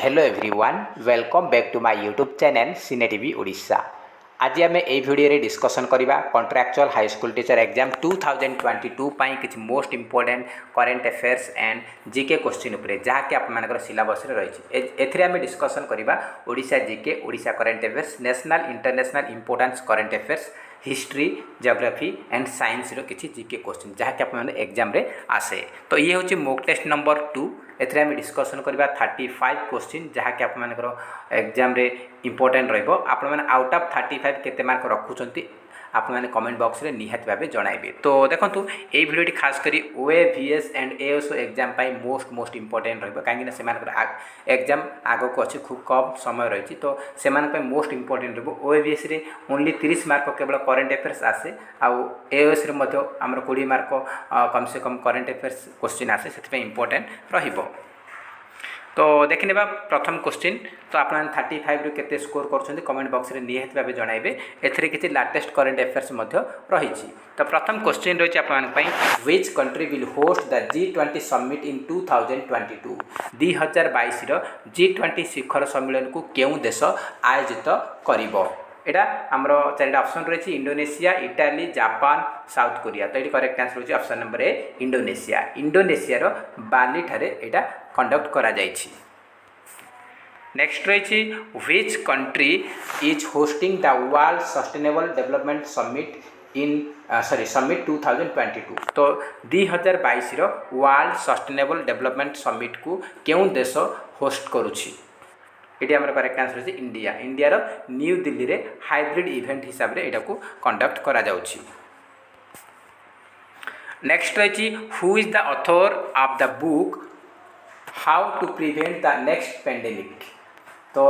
Hello everyone welcome back to my YouTube channel Cine TV Odisha. आज आम ये video discussion करवा contractual high school teacher exam 2022 पाई किसी most important current affairs and GK question उपरे जहाँकि आप सिलेबस रही एमें डिस्कसन करवा Odisha GK Odisha current affairs national international importance current affairs history geography and science किसी जीके क्वेश्चन जहाँकि आप एग्जाम आसे। तो ये हूँ मॉक टेस्ट नंबर 2 एथरे आम डिस्कसन करवा 35 क्वेश्चन जहाँकि आप एग्जाम इंपोर्टेंट रही आउट ऑफ 35 केते मार्क रखुंट आप कमेंट बॉक्स में निहाती भाव जनइबे। तो देखो ये भिडियोटी खास करी OAVS and ASO exam most important रही से एग्जाम आग को अच्छी खूब कम समय रही तो से मोस्ट इंपोर्टेंट OAVS रे ओनली 30 मार्क केवल करेंट अफेयर्स आसे आउ AOS आमर 20 मार्क कम से कम करेंट अफेयर्स क्वेश्चन आसे से इंपोर्टेंट रहिबो। तो देखने प्रथम क्वेश्चन तो आप 35 रु केते स्कोर कर कमेंट बॉक्स में निहाती भाव जनइबे। एथिरे किसी लाटेस्ट करेंट अफेयर्स रही। तो प्रथम क्वेश्चन रही आप which country will host the G20 summit in 2022 2022 G20 शिखर सम्मेलन को केउं देश आयोजित करिवो। एटा आमर 4टा ऑप्शन रही Indonesia Italy Japan South Korea. तो ये करेक्ट आंसर होची option number A Indonesia. Indonesia Bali ठारे एटा कंडक्ट करा जायछि। नेक्स्ट रही which country is hosting the world sustainable development summit in summit 2022। तो 2022 वर्ल्ड सस्टेनेबल डेवलपमेंट समिट को केउं देश होस्ट करुछि। ये आम करेक्ट आंसर है इंडिया। इंडिया न्यू दिल्ली रे हाइब्रिड इवेंट हिसाब से यहाँ कंडक्ट करा जाउछि। नेक्स्ट रही who is the author of the book how to prevent the next pandemic. तो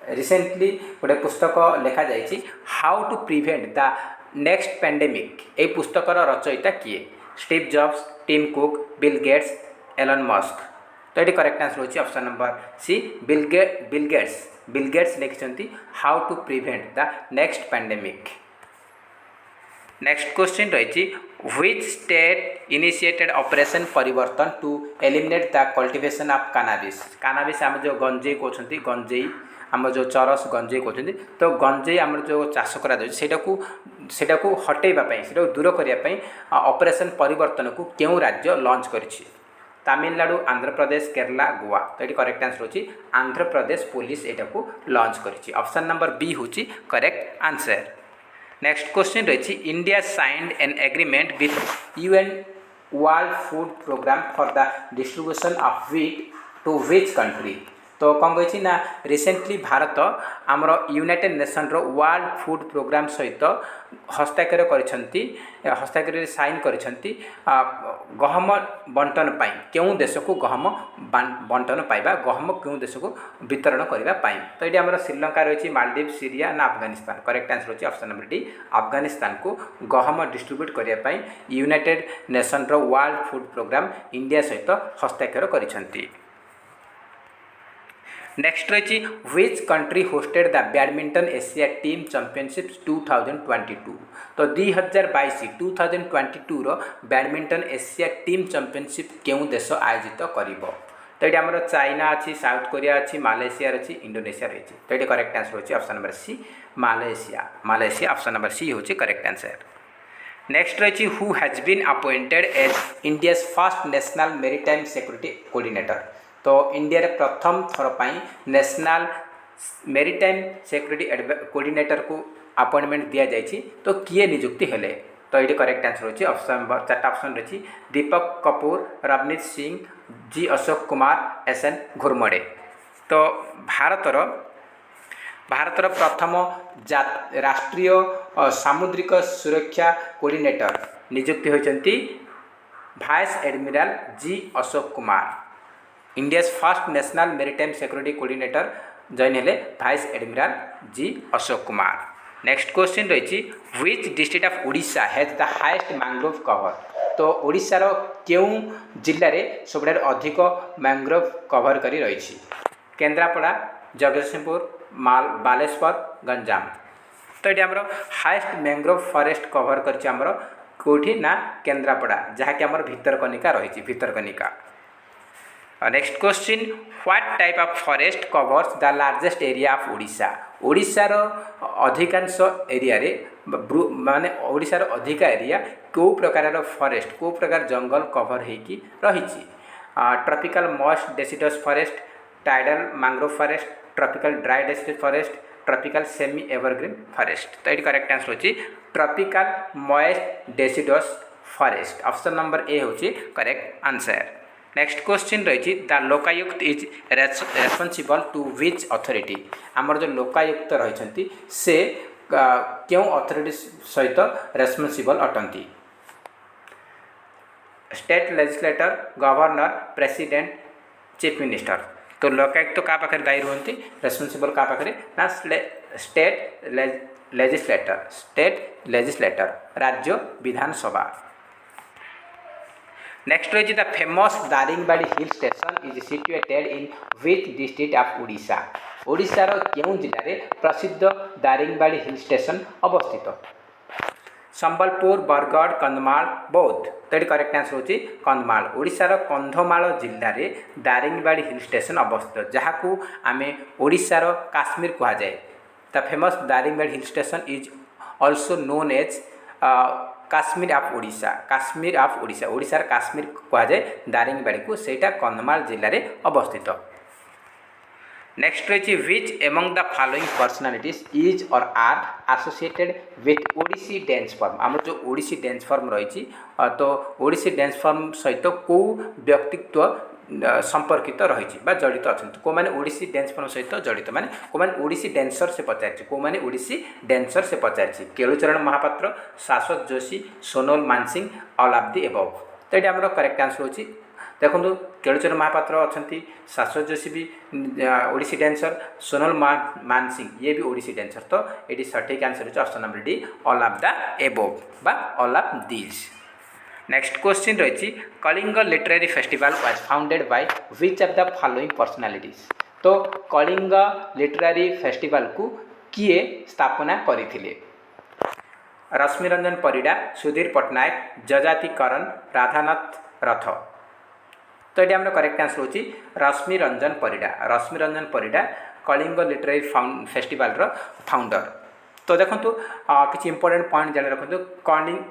रिसेंटली गोटे पुस्तक लिखा जाइए how to prevent the next pandemic. ये पुस्तकर रचयिता किए Steve Jobs Tim Cook Bill Gates Elon Musk. तो ये करेक्ट आंसर होची option number C Bill Gates लिखिं how to prevent the next pandemic. Next question रही which state initiated operation Parivartan to eliminate the cultivation of cannabis. Cannabis आम जो गंजेई कहते गंजेई आम जो चरस गंजेई कहते तो गंजेई आम जो चाष करा को हटेवाई से दूर करने ऑपरेशन परिवर्तन को क्यों राज्य लॉन्च करिछि। तमिलनाडु आंध्र प्रदेश केरला गोवा। तो ये करेक्ट आंसर होची आंध्र प्रदेश पुलिस एटा को लॉन्च करिछि। ऑप्शन नंबर बी होची करेक्ट आंसर। नेक्स्ट क्वेश्चन रही India signed an agreement with UN World Food Programme for the distribution of wheat to which country. तो कौन कही ना रिसेंटली भारत आमर यूनाइटेड नेशन रो वर्ल्ड फूड प्रोग्राम सहित हस्ताक्षर हस्ताक्षर साइन करिसेंती गहम बंटन पाई क्यों देश को गहम बंटन पाइबा गहम क्यों देश को वितरण करने पाई। तो ये आमर श्रीलंका रही मालदीव सीरिया ना अफगानिस्तान। करेक्ट आंसर होची ऑप्शन नंबर डी अफगानिस्तान को गहम डिस्ट्रीब्यूट करने यूनाइटेड नेशन रो वर्ल्ड फूड प्रोग्राम इंडिया सहित हस्ताक्षर करिसेंती। नेक्स्ट रही which country hosted the badminton Asia team championships 2022। तो 2022 रो बैडमिंटन एशिया टीम चैंपियनशिप क्यों देश आयोजित करिवो। तो ये आमर चाइना अच्छी साउथ कोरिया अच्छी मालयेशिया अच्छी इंडोनेशिया रही। तो ये करेक्ट आंसर होची option number C Malaysia option number C होची करेक्ट आंसर। नेक्स्ट रही who has been appointed as India's first national maritime security coordinator. तो इंडिया रे प्रथम थर पाई नेशनल मेरीटाइम सिक्योरिटी कोऑर्डिनेटर को अपॉइंटमेंट दिया जाइए। तो किए नियुक्ति हेले। तो ये करेक्ट आंसर होची ऑप्शन नंबर 4टा ऑप्शन रही दीपक कपूर रवनीत सिंह जी अशोक कुमार SN घुरमड़े। तो भारतर प्रथम राष्ट्रीय सामुद्रिक सुरक्षा कोऑर्डिनेटर नियुक्ति होती vice admiral ji Ashok Kumar. India's first national maritime security coordinator join हेले vice admiral ji Ashok Kumar. Next question रही which district of Odisha has the highest mangrove cover. तो ओडिशार क्यों जिले में सब अधिक मैंग्रोव कवर करी रही। केन्द्रापड़ा जगतसिंहपुर बालेश्वर गंजाम। तो ये आमर हाईएस्ट मैंग्रोव फॉरेस्ट कवर कर कौटी ना केन्द्रापड़ा जहाँकि आमर भितरकनिका रही Bhitarkanika. Next question what type of forest covers the largest area of Odisha ओडिशार अधिकांश एरिया रे माने ओडिशार अधिका एरिया को प्रकार फॉरेस्ट को प्रकार जंगल कवर होगी रही tropical moist deciduous forest tidal mangrove forest tropical dry deciduous forest tropical semi evergreen forest तो ये करेक्ट आंसर होची tropical moist deciduous forest option number A होची करेक्ट आंसर नेक्स्ट क्वेश्चन रही the Lokayukta is responsible to which authority आमर जो लोकायुक्त रही से क्यों अथॉरिटी सहित रेस्पॉन्सिबल अटंती state legislator governor president chief minister तो लोकायुक्त तो क्या पाखे दायी रुहति रेस्पॉन्सिबल क्या पाखे ना स्टेट लेजिस्लेटर राज्य विधानसभा नेक्स्ट रही the famous Daringbadi hill station is situated in which district of Odisha ओडिशार केउं जिले में प्रसिद्ध दारिंगबाड़ी हिल स्टेशन अवस्थित संबलपुर बरगढ़ कंधमाल बौद्ध तो ये करेक्ट आंसर होची कंधमाल ओडिशार कंधमाल जिले में दारिंगबाड़ी हिल स्टेशन अवस्थित जहाँ को आम ओडिशार काश्मीर कह जाए the famous Daringbadi hill station is also known as Kashmir of Odisha ओडिशार काश्मीर कह जाए दारिंगबाड़ी को सेटा कंधमाल जिले में अवस्थित नेक्स्ट रही which among the following personalities is or are associated with Odissi dance form आम जो ओडिसी डांस फॉर्म रही तो ओडिसी डांस फॉर्म सहित कौ व्यक्तित्व संपर्कित रही जड़ित अच्छा कौ मैंने ओडिसी डांस फॉर्म सहित जड़ित माने कौ मैंने ओडिसी डांसर से पचार कौ मैंने ओडिसी डांसर से पचार केलुचरण महापात्र शाश्वत Joshi Sonal Mansingh all of the above तो ये आम करेक्ट आंसर होची देखो केलुचरण महापात्र अच्छा शाश्वत जोशी भी ओडिसी डांसर सोनल मानसिंह ये भी ओडिसी डांसर तो ये सठिक आंसर होची option number D all of the above बा all of these next question रही Kalinga literary festival was founded by which of the following personalities तो कलिंग लिटरेरी फेस्टिवल को किए स्थापना करथिले रश्मिरंजन परिडा सुधीर पट्टनायक जजाति करण राधानाथ रथ तो ये करेक्ट आंसर होची Rashmiranjan Parida Kalinga literary festival founder तो देखो किसी इंपोर्टेंट पॉइंट जान रखु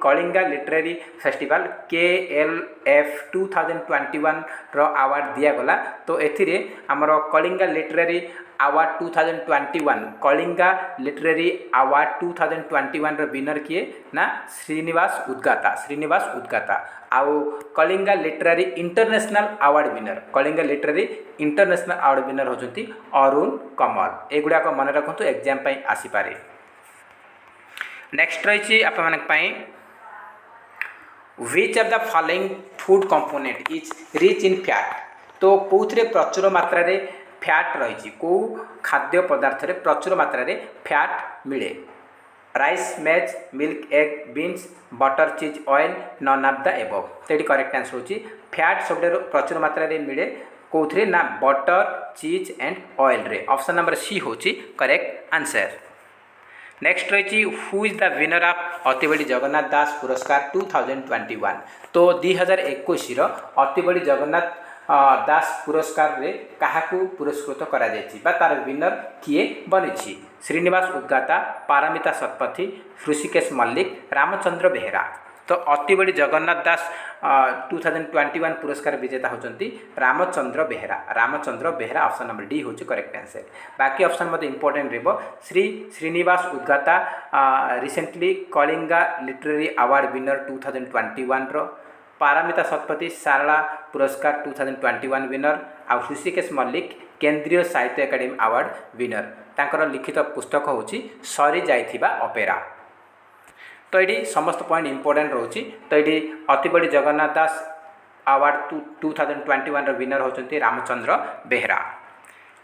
कलिंगा लिटरेरी फेस्टिवल KLF 2021 रो अवार्ड दिगला तो एथिरे आमर Kalinga literary award 2021 Kalinga literary award 2021 रो विनर किए ना श्रीनिवास उद्गाता आउ Kalinga literary international award winner Kalinga literary international award winner होचंती अरुण कमल एगुड़ा को मन रखु एग्जाम पे आसीपारे नेक्स्ट रही आपई which of the following food component is rich in fat तो कौन प्रचुर मात्रा रे फैट रही कौ खाद्य पदार्थ रे प्रचुर मात्रा रे फैट मिले rice maize milk egg beans butter cheese oil none of the above तो ये करेक्ट आंसर होची फैट सब प्रचुर मात्रा रे मिले कौन ना बटर चीज एंड ऑयल रे ऑप्शन नंबर सी होची करेक्ट आंसर नेक्स्ट रही who is the winner of Atibadi Jagannath Das पुरस्कार 2021 तो 2021 अतिबड़ी जगन्नाथ दास पुरस्कार रे काहाकू पुरस्कृत करा जायछि बा तार विनर किए बनिछि श्रीनिवास उद्गाता पारमिता शतपथी ऋषिकेश मल्लिक रामचंद्र बेहेरा तो अतिबड़ी जगन्नाथ दास 2021 पुरस्कार विजेता होचंती Ramachandra Behera option number D होची करेक्ट आंसर बाकी ऑप्शन मत इंपोर्टेंट रहबो Srinivas Udgata recently Kalinga literary award winner 2021 रो पारमिता शतपथी सारला पुरस्कार 2021 विनर आ ऋषिकेश मल्लिक केंद्रीय साहित्य एकाडेमी अवार्ड विनर तांकर लिखित पुस्तक होची सरी जाइथिबा अपेरा तो ये समस्त पॉइंट इंपोर्टेंट रोची तो ये अतिबड़ी जगन्नाथ दास अवार्ड 2021 विनर होचंती रामचंद्र बेहेरा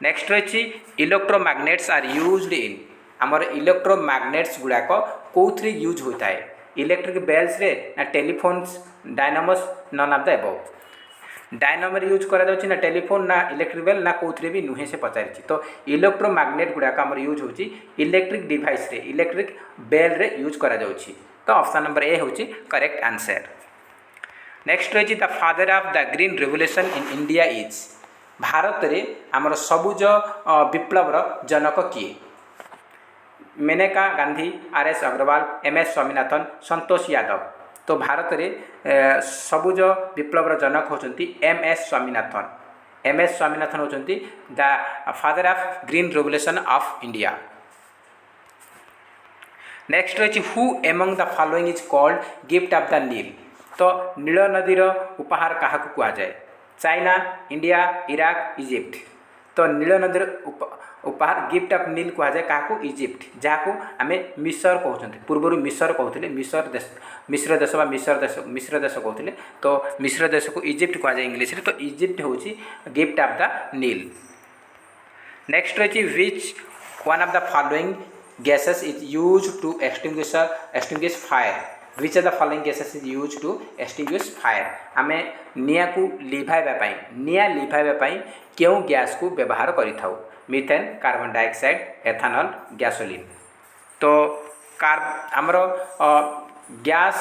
नेक्स्ट रही इलेक्ट्रोमैग्नेट्स आर यूज्ड इन आमर इलेक्ट्रोमैग्नेट्स गुड़ाक कौथि यूज होता है इलेक्ट्रिक बेल्स रे ना telephones dynamos none of the above dynamo use करा ना टेलीफोन ना इलेक्ट्रिक बेल ना कौथि भी नुहे से पचारि तो इलेक्ट्रोमैग्नेट गुड़ाक आमर यूज होची इलेक्ट्रिक डिवाइस रे इलेक्ट्रिक बेल रे यूज करा जाउची तो ऑप्शन नंबर ए होची करेक्ट आंसर नेक्स्ट रही the father of the green revolution in India is Bharat रे आमर सबुज विप्लवर जनक किए? मेनका गांधी, आर.एस. अग्रवाल, एम.एस. स्वामीनाथन, संतोष यादव। तो भारत रे सबुज विप्लवर जनक होचंती एम.एस. स्वामीनाथन। एम.एस. स्वामीनाथन होचंती the father of green revolution of India. Next रही who among the following is called gift of the Nile? तो नील नदीर उपहार क्या कहुए? China, India, Iraq, Egypt. तो नील नदीर उपहार गिफ्ट ऑफ नील कहुए क्या? इजिप्ट, जहाँ आम मिसर कहते पूर्व मिसर कहते मिश्र देश कहते। तो मिश्र देश को इजिप्ट कहुए इंग्लीश रे। तो इजिप्ट हूँ gift of the Nile. Next रही which one of the following gases is used to extinguish fire? Which of the following gases is used to extinguish fire? आमे निया को लिभाइबा निया लिभाइबा क्यों गैस को व्यवहार करिथाउ? Methane, carbon dioxide, ethanol, gasoline. तो आमर गैस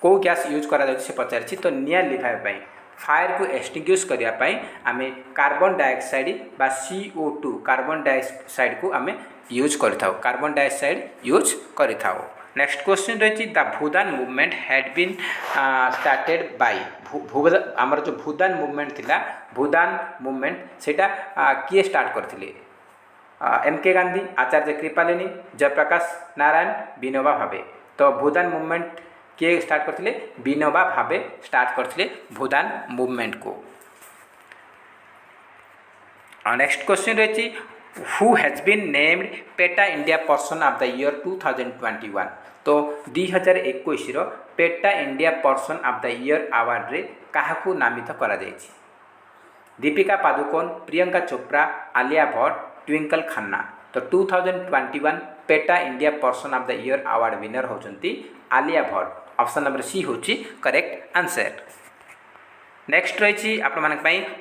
को गैस यूज करा जाउछि से पचारछि। तो निया लिभाइबा फायर को एक्सटिंग्विश करने आम कार्बन डाइऑक्साइड बा CO2 कार्बन डाइऑक्साइड को आम यूज करिथाउ, कार्बन डाइऑक्साइड यूज करिथाउ। नेक्स्ट क्वेश्चन रही the Bhoodan movement had been started by? आमर जो भूदान मूवमेंट थिला, भूदान मूवमेंट सेटा किए स्टार्ट करथिले? M.K. गांधी, आचार्य कृपालिनी, जयप्रकाश नारायण, विनोबा भावे। तो भूदान मूवमेंट किए स्टार्ट करथिले? विनोबा भावे स्टार्ट करथिले भूदान मूवमेंट को। नेक्स्ट क्वेश्चन रही who has been named PETA India person of the year 2021? तो 2021 PETA India person of the year award रे काहाकू नामित करा जायछि? दीपिका पादुकोण, प्रियंका चोप्रा, आलिया भट्ट, ट्विंकल खन्ना। तो 2021 PETA India person of the year award winner होचंती Alia Bhatt. Option number C होची करेक्ट आंसर। नेक्स्ट रही आपण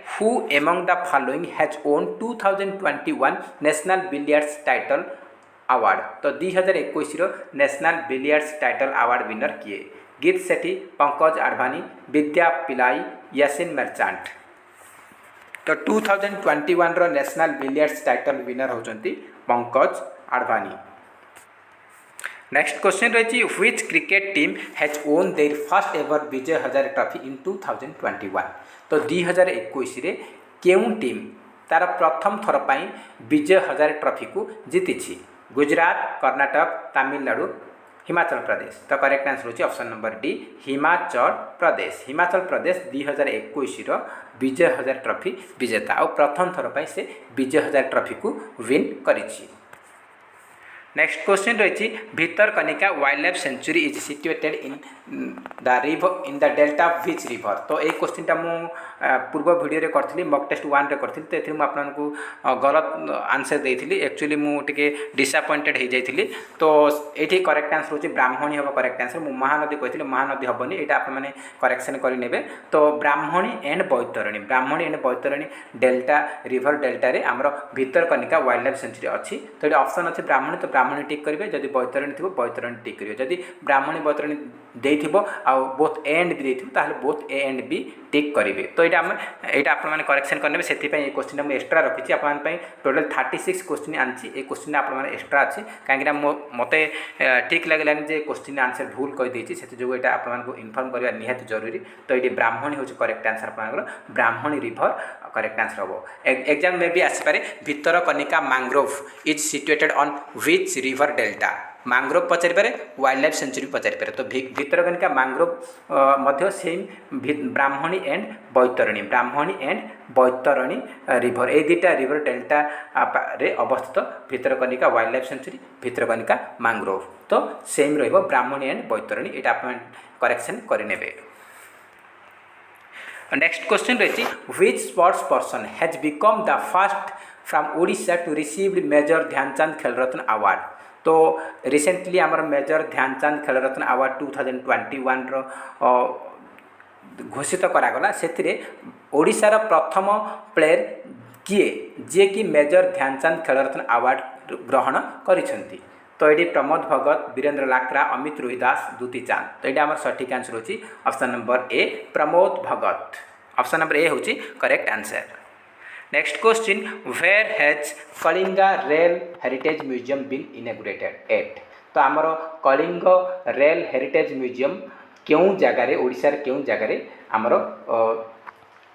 who among the following has own 2021 national billiards title award? तो 2021 national billiards title award winner किए? गीत सेठी, पंकज आडवाणी, विद्या पिलाई, यासिन मर्चांट। तो 2021 नेशनल बिलियर्ड्स टाइटल विनर होचंती पंकज आडवाणी। नेक्स्ट क्वेश्चन रही which cricket team has won their first ever Vijay Hazare trophy in 2021? तो 2021 रे केउं team तार प्रथम थर पाई विजय हजारे ट्रॉफी को जीति? गुजरात, कर्नाटक, तमिलनाडु, हिमाचल प्रदेश। तो करेक्ट आंसर होची option number D Himachal Pradesh. Himachal Pradesh 2021 विजय हजारे ट्रॉफी विजेता और प्रथम थर पाई से विजय हजारे ट्रॉफी को विन करिछि। नेक्स्ट क्वेश्चन रही Bhitarkanika wild life sanctuary is situated in the delta of which river? तो ये क्वेश्चनटा मु पूर्व वीडियो रे करथली, मॉक टेस्ट 1 रे करथली। तो एथि मु आपनको गलत आंसर देइथिली। एक्चुअली मु टिके डिसअपॉइंटेड हो जाइथिली। तो एठी करेक्ट आंसर होची ब्राह्मणी हबो करेक्ट आंसर। मु महानदी कहिथिली, महानदी हबनी, एटा आप माने करेक्शन करि नेबे। तो Brahmani and Baitarani, Brahmani and Baitarani delta river delta रे हमरो भितरकनिका वाइल्ड लाइफ सेंचुरी अछि। तो एटा ऑप्शन अछि ब्राह्मणी, तो ब्राह्मणी टिक करिवे। जदि बैतरणी थिबो बैतरणी टिक करिवे। जदि ब्राह्मणी बैतरणी देइथिबो आ बोथ ए एंड बी देइथिबो ताहले both A and B tick करिवे। तो एटा आपण माने करेक्शन करनेबे। सेति पय ए क्वेश्चन हम एक्स्ट्रा रखिछि आपण माने पय टोटल 36 क्वेश्चन आनछि। ए क्वेश्चन आपण माने एक्स्ट्रा अछि काहेकि मते ठीक लागलानि जे क्वेश्चन आंसर भूल कहि दैछि। सेति जो एटा आपण मानको इन्फॉर्म करबा निहात जरूरी। तो एटी ब्राह्मणी होछि करेक्ट आंसर आपण ब्राह्मणी रिवर करेक्ट आंसर हबो। एग्जाम में भी आसी पारे Bhitarkanika mangrove is situated on which river delta? Mangrove पचारि पारे, वाइल्ड लाइफ सेंचुरी पचारि पारे। तो भितरकनिका मैंग्रोव मध्य same Brahmani and Baitarani, Brahmani and Baitarani river ए दुटा रिवर डेल्टा रे अवस्थित Bhitarkanika wild life sanctuary, Bhitarkanika mangrove. तो सेम रहिबो ब्राह्मणी एंड बैतरणी। एटा आपण करेक्शन करिनेबे। नेक्स्ट क्वेश्चन रही which sports person has become the first from Odisha to receive Major Dhyanchand Khel Ratna award? तो रिसेंटली आमर मेजर ध्यानचंद खेल रत्न अवार्ड 2021 घोषित करागला। से ओडिशार प्रथम प्लेयर किए जे कि मेजर ध्यानचंद खेल रत्न अवार्ड ग्रहण करिसेंती? तो ये प्रमोद भगत, वीरेंद्र लाक्रा, अमित रोहिदास, दुती चांद। तो ये आम सठिक आंसर होची option number A Pramod Bhagat. Option number A होची correct answer. Next question, where has Kalinga rail heritage museum been inaugurated at. तो आमर कलिंग रेल हेरिटेज म्यूजियम क्यों जगार ओडिशार क्यों जगार आमर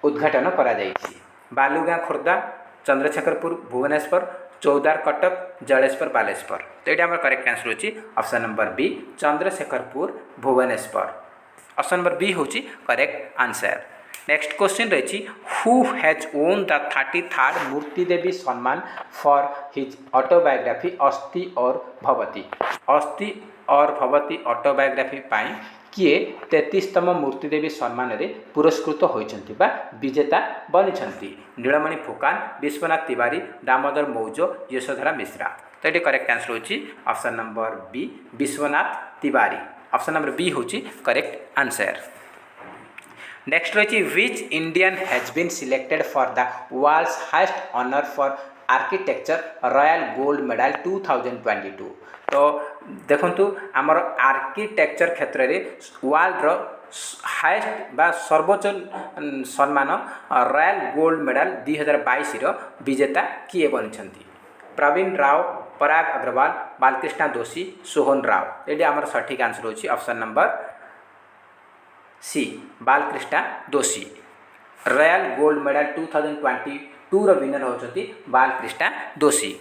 उद्घाटन करा जायछि? बालुगाँ खोर्धा, चंद्रशेखरपुर भुवनेश्वर, चौदार कटक, जलेश्वर बालेश्वर। तो ये आम करेक्ट आंसर होची option number B Chandrashekharpur Bhubaneswar. Option number B होची करेक्ट आंसर। नेक्स्ट क्वेश्चन रही, who has won the 33rd Murti Devi Samman for his autobiography अस्थि और भवती। अस्थि और भवती ऑटोबायोग्राफी पाई किए 33तम मूर्ति देवी सम्मान रे पुरस्कृत होइछंती बा विजेता बनिछंती? नीलमणि फुकान, विश्वनाथ तिवारी, दामोदर मौजो, यशोधरा मिश्रा। तो ये करेक्ट आंसर होची option number B Vishwanath Tiwari. Option number B होची करेक्ट आंसर। नेक्स्ट रही, which Indian has been selected for the world's highest honour for architecture Royal gold medal 2022। तो देखंतु आमर आर्किटेक्चर क्षेत्र में वर्ल्ड हाईएस्ट बा सर्वोच्च सम्मान रॉयल गोल्ड मेडल 2022 विजेता किए बनिछंती? प्रवीण राव, पराग अग्रवाल, बालकृष्ण दोषी, सोहन राव। ये आमर सठिक आंसर होची option number C Balkrishna Doshi. Royal gold medal 2022 रो विनर होचंती बालकृष्ण दोषी।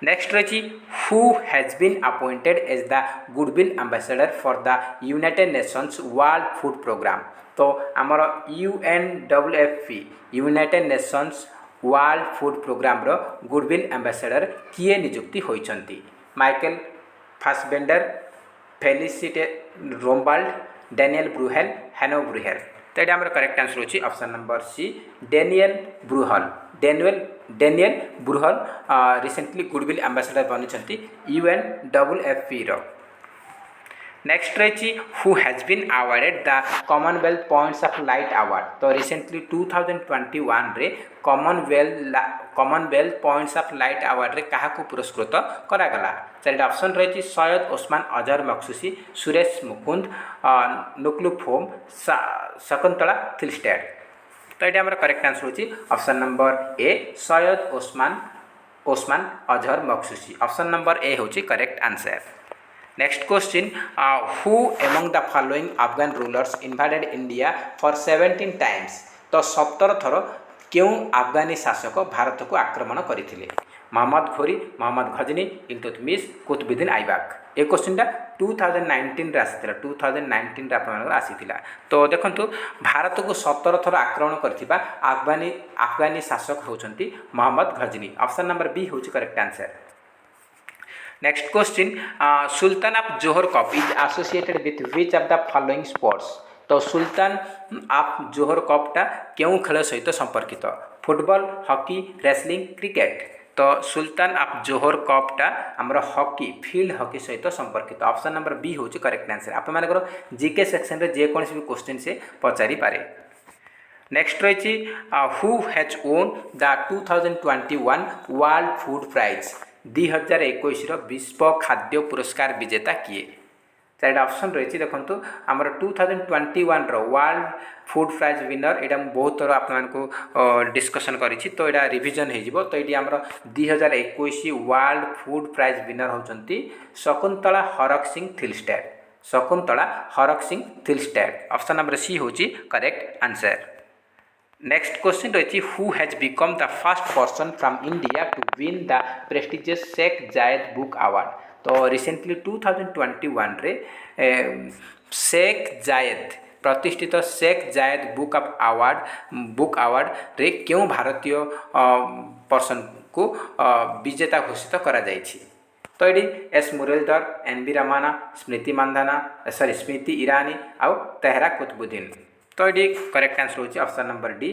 नेक्स्ट रही, who has been appointed as the goodwill ambassador for the United Nations World Food Programme. तो आमर UNWFP United Nations World Food Programme रो गुडविल एम्बेसडर किए नियुक्ति होइछंती? Michael फासबेंडर, फेलिसिटे रोमबाल्ड, Daniel ब्रूहेल, हैनो Bruhl. तो ये करेक्ट आंसर होची option number C Daniel Bruhl. Daniel Bruhl recently goodwill ambassador बनिछंती UNWFP रो। नेक्स्ट रही, who has been awarded the Commonwealth points of light award. तो रिसेंटली 2021 रे Commonwealth points of light award रे क्या पुरस्कृत करागला? चारिटा ऑप्शन रही, सैयद ओस्मान अजहर मखसूसी, सुरेश मुकुंद, नुकलू फोम, शकुंतला थिलस्टेड। तो ये करेक्ट आंसर होची option number A Syed Osman Azhar मखसूसी। Option number A होची correct answer. Next question, who among the following Afghan rulers invaded India for 17 times. तो 17 थर क्यों अफगानी शासक भारत को आक्रमण करते? मोहम्मद घोरी, मोहम्मद गजनी, इल्तुतमिश, कुतुबुद्दीन ऐबक। ये क्वेश्चन 2019 आसी 2019 आसीला। तो देखंतु भारत को 17 थर आक्रमण करथिबा अफगानी शासक होचंती Mohammad Ghazni. Option number B होची correct answer. Next question, Sultan of Johor cup is associated with which of the following sports. तो सुल्तान ऑफ जोहर कपटा क्यों खेल सहित संपर्कित? Football, hockey, wrestling, cricket. तो सुल्तान ऑफ जोहर कपटा आमर हॉकी फील्ड हॉकी सहित संपर्कित। ऑप्शन नंबर बी होची करेक्ट आंसर। आप मानकर जीके सेक्शन रे जे कोनसी भी क्वेश्चन से पचारि पारे। नेक्स्ट रही, who has won the 2021 World Food Prize. 2021 विश्व खाद्य पुरस्कार विजेता किए? चारिटा ऑप्शन रही, देखो आमर 2021 वर्ल्ड फूड प्राइज विनर यहाँ बहुत थर आपको डिस्कसन करी। तो यहाँ रिविजन हो। तो ये आमर 2021 वर्ल्ड फूड प्राइज विनर होचंती Shakuntala Harak Singh Thilsted. Shakuntala Harak Singh Thilsted. Option number C होची करेक्ट आंसर। नेक्स्ट क्वेश्चन रही, who has become the first person from India to win the prestigious Sheikh Zayed book award. तो रिसेंटली 2021 रे शेख जायद प्रतिष्ठित शेख जायद बुक अवार्ड रे क्यों भारतीय पर्सन को विजेता घोषित करा जायछि? तो ये एस मुरलीधर, NV रमाना, स्मृति ईरानी आउ तेहरा कुतुबुद्दीन। तो ये करेक्ट आंसर होची ऑप्शन नंबर डी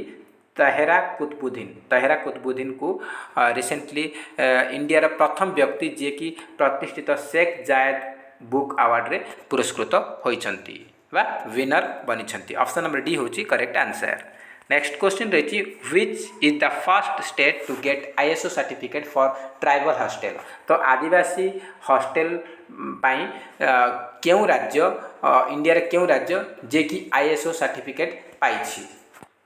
तेहरा कुतुबुद्दीन को रिसेंटली इंडिया प्रथम व्यक्ति जे कि प्रतिष्ठित शेख जायद बुक अवार्ड रे पुरस्कृत होइछंती बा विनर बनिछंती। ऑप्शन नंबर डी होची करेक्ट आंसर। नेक्स्ट क्वेश्चन रही, which is the first state to get ISO certificate for tribal hostel. तो आदिवासी हॉस्टेल पाई क्यों राज्य इंडिया रे क्यों राज्य जे कि ISO सर्टिफिकेट पाइछि?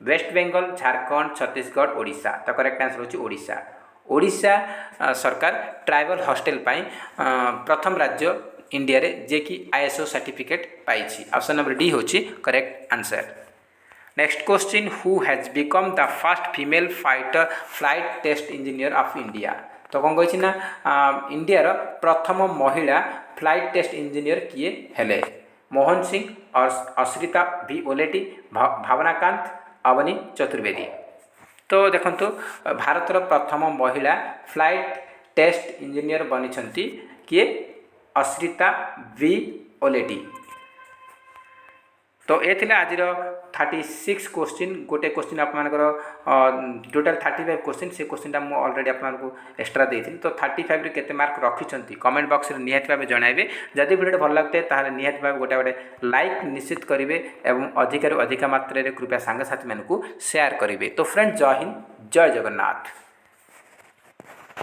वेस्ट बेंगल, झारखंड, छत्तीसगढ़, ओडिशा। तो करेक्ट आंसर होची ओडिशा। ओडिशा सरकार ट्राइबल हॉस्टेल पाई प्रथम राज्य इंडिया रे जे कि ISO सर्टिफिकेट पाई। ऑप्शन नंबर डी होची correct answer. Next question, who has become the first female fighter flight test engineer of India. तो कौन कही ना इंडिया प्रथम महिला फ्लाइट टेस्ट इंजीनियर किए हेले? मोहन सिंह, अश्रिता V ओलेटी, भावनाकांत, अवनी चतुर्वेदी। तो देखो भारतर प्रथम महिला फ्लाइट टेस्ट इंजीनियर बनी किए? अश्रिता V ओलेटी। तो ये आज 36 क्वेश्चन। गोटे क्वेश्चन आपर टोटाल 35 क्वेश्चन। से क्वेश्चन मुझे अलरेडी आपको एक्सट्रा देती। तो 35 केते मार्क रखिंट कमेंट बॉक्स में निहाती भाव जनइबे। जदि वीडियो भल लगते हैं निहाती भाव गोटे गोटे लाइक निश्चित करेंगे और अधिक मात्रा कृपया सांग साथी मानू शेयर करेंगे। तो फ्रेंड, जय हिंद, जय जगन्नाथ।